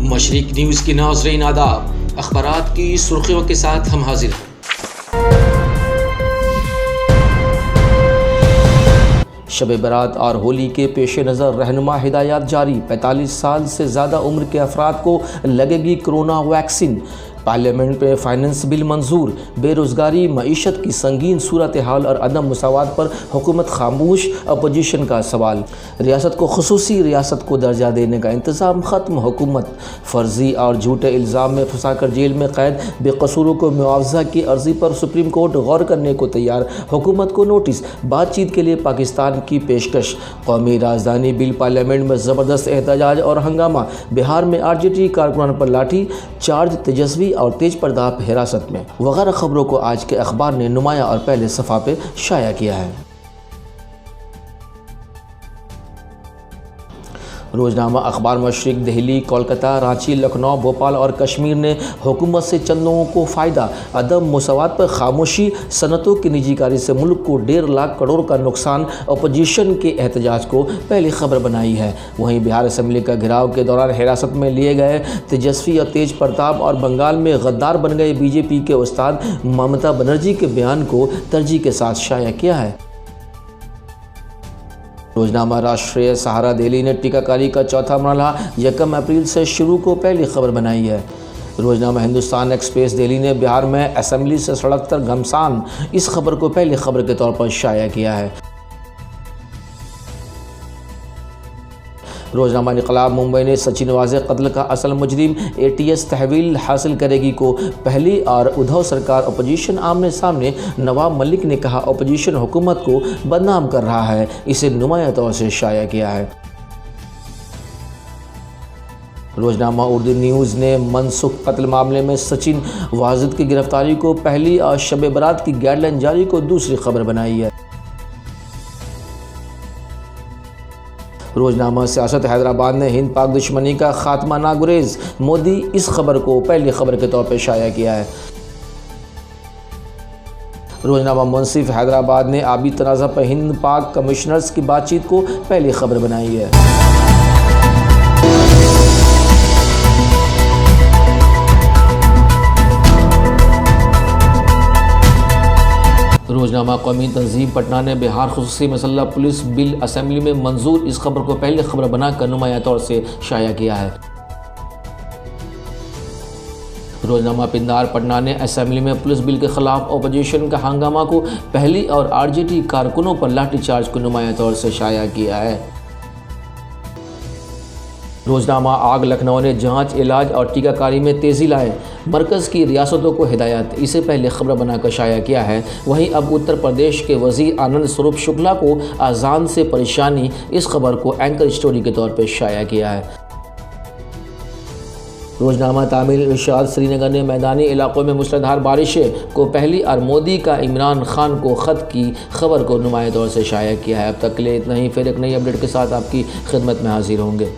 मशरिक news की नाज़रीन आदाब। अखबारात की सुर्खियों के साथ हम हाजिर हैं। शब बरात और होली के पेश नज़र रहनुमा हिदायत जारी। 45 साल से ज़्यादा उम्र के अफराद को लगेगी कोरोना वैक्सीन। पार्लियामेंट में फाइनेंस बिल मंजूर। बेरोज़गारी, मईशत की संगीन सूरत हाल और अदम मुसावात पर हुकूमत खामोश। अपोजिशन का सवाल। रियासत को खुसूसी रियासत को दर्जा देने का इंतज़ाम ख़त्म। हुकूमत फ़र्जी और झूठे इल्ज़ाम में फंसाकर जेल में कैद बेकसूरों को मुआवजा की अर्ज़ी पर सुप्रीम कोर्ट गौर करने को तैयार। हुकूमत को नोटिस। बातचीत के लिए पाकिस्तान की पेशकश। कौमी राजधानी बिल पार्लियामेंट में ज़बरदस्त एहतजाज और हंगामा। बिहार में RJT कारकुनान पर लाठी चार्ज, तेजस्वी और तेज प्रताप हिरासत में। वगैरह खबरों को आज के अखबार ने नुमाया और पहले सफ़ा पे शाया किया है। रोज़नामा अखबार मशरिक दिल्ली, कोलकाता, रांची, लखनऊ, भोपाल और कश्मीर ने हुकूमत से चंद लोगों को फ़ायदा, अदम मुसावात पर खामोशी, सनतों की निजीकारी से मुल्क को 1.5 लाख करोड़ का नुकसान, अपोजिशन के एहतजाज को पहली खबर बनाई है। वहीं बिहार असम्बली का घेराव के दौरान हिरासत में लिए गए तेजस्वी और तेज प्रताप और बंगाल में गद्दार बन गए BJP के उस्ताद ममता बनर्जी के बयान को तरजीह के साथ शाया किया है। रोज़नामा राष्ट्रीय सहारा दिल्ली ने टीकाकारी का चौथा मरहला 1 अप्रैल से शुरू को पहली खबर बनाई है। रोज़नामा हिंदुस्तान एक्सप्रेस दिल्ली ने बिहार में असेंबली से सड़क तक घमसान, इस खबर को पहली खबर के तौर पर शाया किया है। रोज़नामा इनकलाब मुंबई ने सचिन वाजे कत्ल का असल मुजरिम ATS तहवील हासिल करेगी को पहली और उद्धव सरकार अपोजिशन आमने सामने। नवाब मलिक ने कहा अपोजिशन हुकूमत को बदनाम कर रहा है, इसे नुमाया तौर से शाया किया है। रोज़नामा उर्दू न्यूज़ ने मनसुख कत्ल मामले में सचिन वाजिद की गिरफ्तारी को पहली और शब बरात की गाइडलाइन जारी को दूसरी खबर बनाई है। रोज़नामा सियासत हैदराबाद ने हिंद पाक दुश्मनी का खात्मा ना गुरेज मोदी, इस खबर को पहली खबर के तौर पर शाया किया है। रोज़नामा मुंसिफ हैदराबाद ने आबी तनाज़ा पर हिंद पाक कमिश्नर्स की बातचीत को पहली खबर बनाई है। रोज़नामा कौमी तंजीम पटना ने बिहार खुसूसी मसल्ह पुलिस बिल असेंबली में मंजूर, इस खबर को पहले खबर बनाकर नुमाया तौर से शाया किया है। रोज़नामा पिंदार पटना ने असेंबली में पुलिस बिल के खिलाफ अपोजिशन का हंगामा को पहली और RJT कारकुनों पर लाठीचार्ज को नुमाया तौर से शाया किया है। रोज़नामा आग लखनऊ ने जांच, इलाज और टीकाकारी में तेज़ी लाए, मरकज़ की रियासतों को हिदायत, इसे पहले खबर बनाकर शाया किया है। वहीं अब उत्तर प्रदेश के वज़ीर आनंद स्वरूप शुक्ला को अजान से परेशानी, इस खबर को एंकर स्टोरी के तौर पर शाया किया है। रोज़नामा तामील इरशाद श्रीनगर ने मैदानी इलाकों में मूसलाधार बारिशें को पहली और मोदी का इमरान खान को ख़त की खबर को नुमाया तौर से शाया किया है। अब तक के लिए इतना ही, फिर एक नई अपडेट के साथ आपकी खिदमत में हाजिर होंगे।